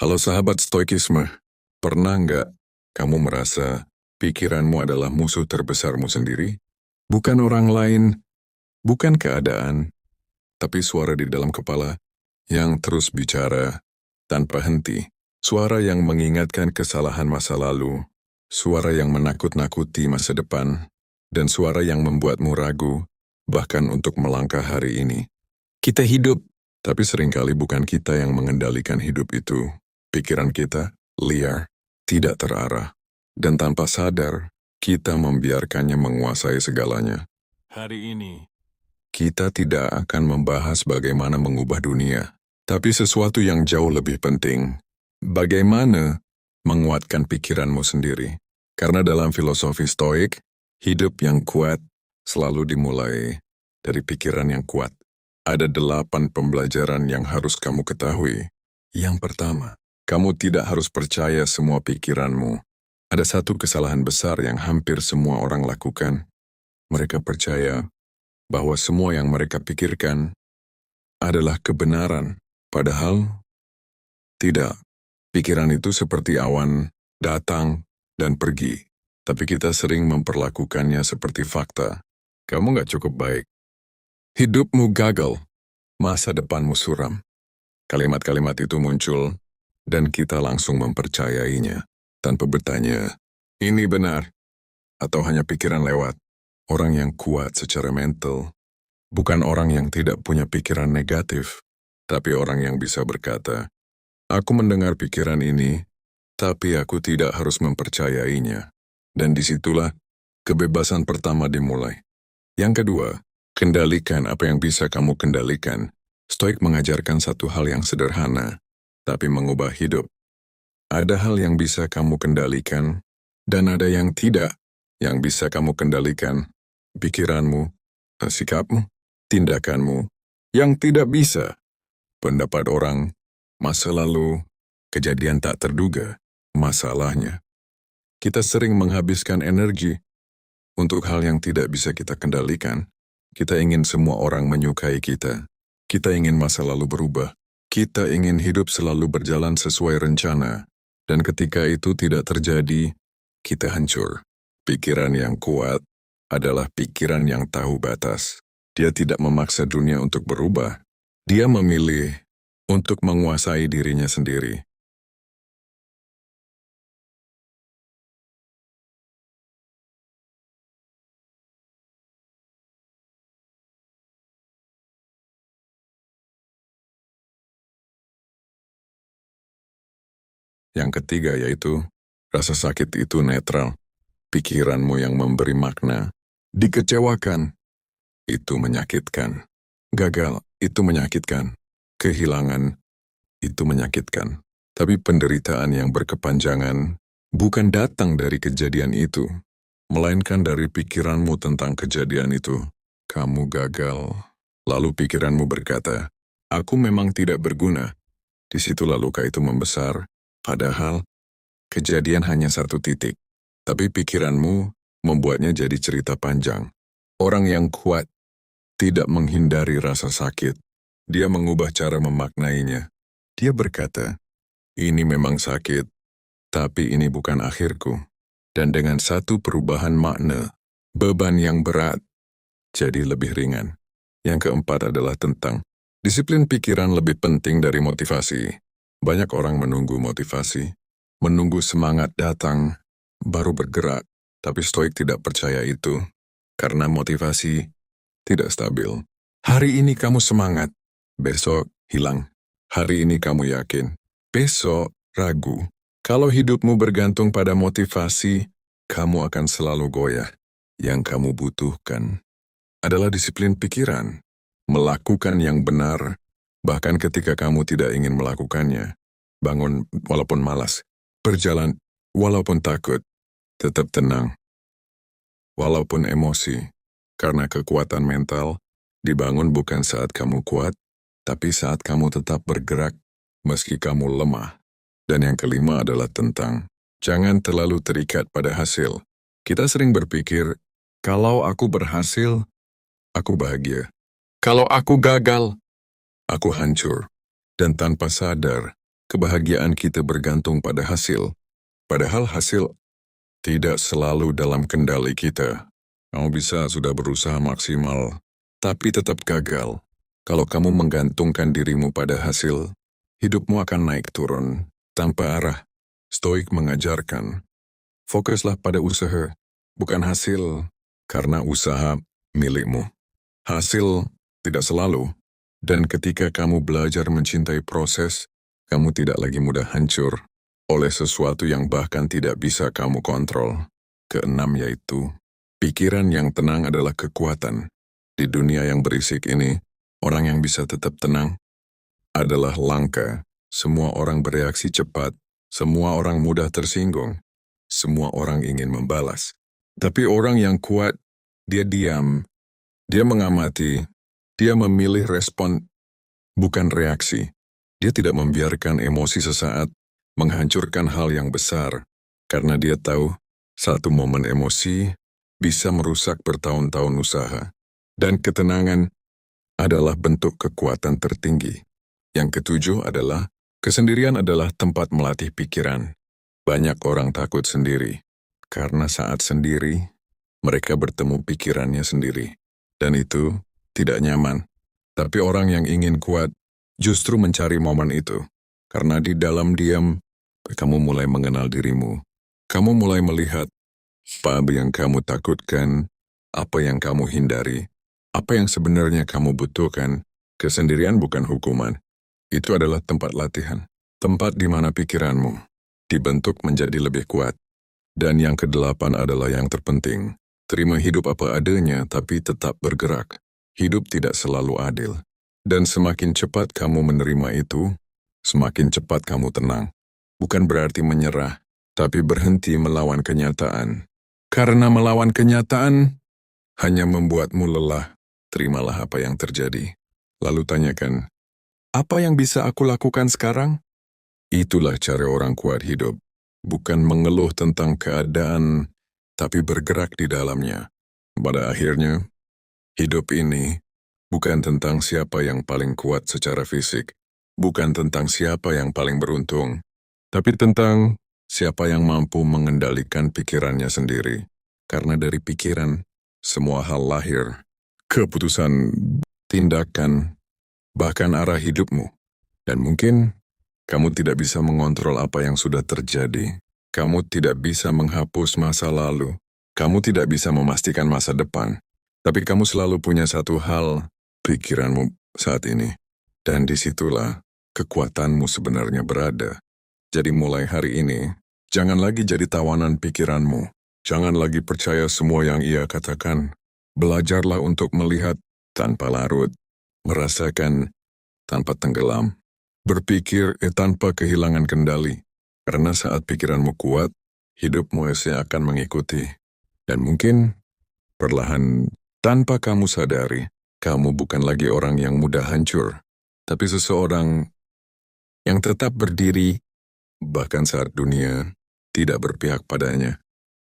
Halo sahabat stoikisme, pernah nggak kamu merasa pikiranmu adalah musuh terbesarmu sendiri? Bukan orang lain, bukan keadaan, tapi suara di dalam kepala yang terus bicara tanpa henti. Suara yang mengingatkan kesalahan masa lalu, suara yang menakut-nakuti masa depan, dan suara yang membuatmu ragu, bahkan untuk melangkah hari ini. Kita hidup, tapi seringkali bukan kita yang mengendalikan hidup itu. Pikiran kita liar, tidak terarah, dan tanpa sadar, kita membiarkannya menguasai segalanya. Hari ini, kita tidak akan membahas bagaimana mengubah dunia, tapi sesuatu yang jauh lebih penting, bagaimana menguatkan pikiranmu sendiri. Karena dalam filosofi stoik, hidup yang kuat selalu dimulai dari pikiran yang kuat. Ada 8 pembelajaran yang harus kamu ketahui. Yang pertama, kamu tidak harus percaya semua pikiranmu. Ada satu kesalahan besar yang hampir semua orang lakukan. Mereka percaya bahwa semua yang mereka pikirkan adalah kebenaran. Padahal, tidak. Pikiran itu seperti awan, datang, dan pergi. Tapi kita sering memperlakukannya seperti fakta. Kamu nggak cukup baik. Hidupmu gagal. Masa depanmu suram. Kalimat-kalimat itu muncul, dan kita langsung mempercayainya, tanpa bertanya, ini benar, atau hanya pikiran lewat. Orang yang kuat secara mental, bukan orang yang tidak punya pikiran negatif, tapi orang yang bisa berkata, aku mendengar pikiran ini, tapi aku tidak harus mempercayainya. Dan disitulah kebebasan pertama dimulai. Yang kedua, kendalikan apa yang bisa kamu kendalikan. Stoik mengajarkan satu hal yang sederhana, tapi mengubah hidup. Ada hal yang bisa kamu kendalikan, dan ada yang tidak yang bisa kamu kendalikan. Pikiranmu, sikapmu, tindakanmu, yang tidak bisa. Pendapat orang, masa lalu, kejadian tak terduga, masalahnya. Kita sering menghabiskan energi untuk hal yang tidak bisa kita kendalikan. Kita ingin semua orang menyukai kita. Kita ingin masa lalu berubah. Kita ingin hidup selalu berjalan sesuai rencana. Dan ketika itu tidak terjadi, kita hancur. Pikiran yang kuat adalah pikiran yang tahu batas. Dia tidak memaksa dunia untuk berubah. Dia memilih untuk menguasai dirinya sendiri. Yang ketiga yaitu, rasa sakit itu netral. Pikiranmu yang memberi makna. Dikecewakan, itu menyakitkan. Gagal, itu menyakitkan. Kehilangan, itu menyakitkan. Tapi penderitaan yang berkepanjangan bukan datang dari kejadian itu, melainkan dari pikiranmu tentang kejadian itu. Kamu gagal. Lalu pikiranmu berkata, aku memang tidak berguna. Disitulah luka itu membesar. Padahal, kejadian hanya satu titik. Tapi pikiranmu membuatnya jadi cerita panjang. Orang yang kuat tidak menghindari rasa sakit. Dia mengubah cara memaknainya. Dia berkata, ini memang sakit, tapi ini bukan akhirku. Dan dengan satu perubahan makna, beban yang berat jadi lebih ringan. Yang keempat adalah tentang disiplin pikiran lebih penting dari motivasi. Banyak orang menunggu motivasi, menunggu semangat datang, baru bergerak. Tapi Stoik tidak percaya itu, karena motivasi tidak stabil. Hari ini kamu semangat, besok hilang. Hari ini kamu yakin, besok ragu. Kalau hidupmu bergantung pada motivasi, kamu akan selalu goyah. Yang kamu butuhkan adalah disiplin pikiran, melakukan yang benar, bahkan ketika kamu tidak ingin melakukannya. Bangun walaupun malas, berjalan walaupun takut, tetap tenang. Walaupun emosi, karena kekuatan mental dibangun bukan saat kamu kuat, tapi saat kamu tetap bergerak meski kamu lemah. Dan yang kelima adalah tentang jangan terlalu terikat pada hasil. Kita sering berpikir, kalau aku berhasil, aku bahagia. Kalau aku gagal, aku hancur. Dan tanpa sadar, kebahagiaan kita bergantung pada hasil. Padahal hasil tidak selalu dalam kendali kita. Kamu bisa sudah berusaha maksimal, tapi tetap gagal. Kalau kamu menggantungkan dirimu pada hasil, hidupmu akan naik turun, tanpa arah. Stoik mengajarkan, fokuslah pada usaha, bukan hasil, karena usaha milikmu. Hasil tidak selalu, dan ketika kamu belajar mencintai proses, kamu tidak lagi mudah hancur oleh sesuatu yang bahkan tidak bisa kamu kontrol. Keenam yaitu, pikiran yang tenang adalah kekuatan. Di dunia yang berisik ini, orang yang bisa tetap tenang adalah langka. Semua orang bereaksi cepat, semua orang mudah tersinggung, semua orang ingin membalas. Tapi orang yang kuat, dia diam, dia mengamati, dia memilih respon, bukan reaksi. Dia tidak membiarkan emosi sesaat menghancurkan hal yang besar, karena dia tahu satu momen emosi bisa merusak bertahun-tahun usaha. Dan ketenangan adalah bentuk kekuatan tertinggi. Yang ketujuh adalah, kesendirian adalah tempat melatih pikiran. Banyak orang takut sendiri, karena saat sendiri, mereka bertemu pikirannya sendiri. Dan itu tidak nyaman. Tapi orang yang ingin kuat justru mencari momen itu. Karena di dalam diam, kamu mulai mengenal dirimu. Kamu mulai melihat apa yang kamu takutkan, apa yang kamu hindari, apa yang sebenarnya kamu butuhkan. Kesendirian bukan hukuman. Itu adalah tempat latihan. Tempat di mana pikiranmu dibentuk menjadi lebih kuat. Dan yang kedelapan adalah yang terpenting. Terima hidup apa adanya, tapi tetap bergerak. Hidup tidak selalu adil. Dan semakin cepat kamu menerima itu, semakin cepat kamu tenang. Bukan berarti menyerah, tapi berhenti melawan kenyataan. Karena melawan kenyataan hanya membuatmu lelah. Terimalah apa yang terjadi. Lalu tanyakan, apa yang bisa aku lakukan sekarang? Itulah cara orang kuat hidup. Bukan mengeluh tentang keadaan, tapi bergerak di dalamnya. Pada akhirnya, hidup ini bukan tentang siapa yang paling kuat secara fisik, bukan tentang siapa yang paling beruntung, tapi tentang siapa yang mampu mengendalikan pikirannya sendiri. Karena dari pikiran, semua hal lahir, keputusan, tindakan, bahkan arah hidupmu. Dan mungkin kamu tidak bisa mengontrol apa yang sudah terjadi. Kamu tidak bisa menghapus masa lalu. Kamu tidak bisa memastikan masa depan. Tapi kamu selalu punya satu hal, pikiranmu saat ini. Dan disitulah kekuatanmu sebenarnya berada. Jadi mulai hari ini, jangan lagi jadi tawanan pikiranmu. Jangan lagi percaya semua yang ia katakan. Belajarlah untuk melihat tanpa larut, merasakan tanpa tenggelam, berpikir tanpa kehilangan kendali. Karena saat pikiranmu kuat, hidupmu akan mengikuti. Dan mungkin, perlahan tanpa kamu sadari, kamu bukan lagi orang yang mudah hancur, tapi seseorang yang tetap berdiri, bahkan saat dunia tidak berpihak padanya.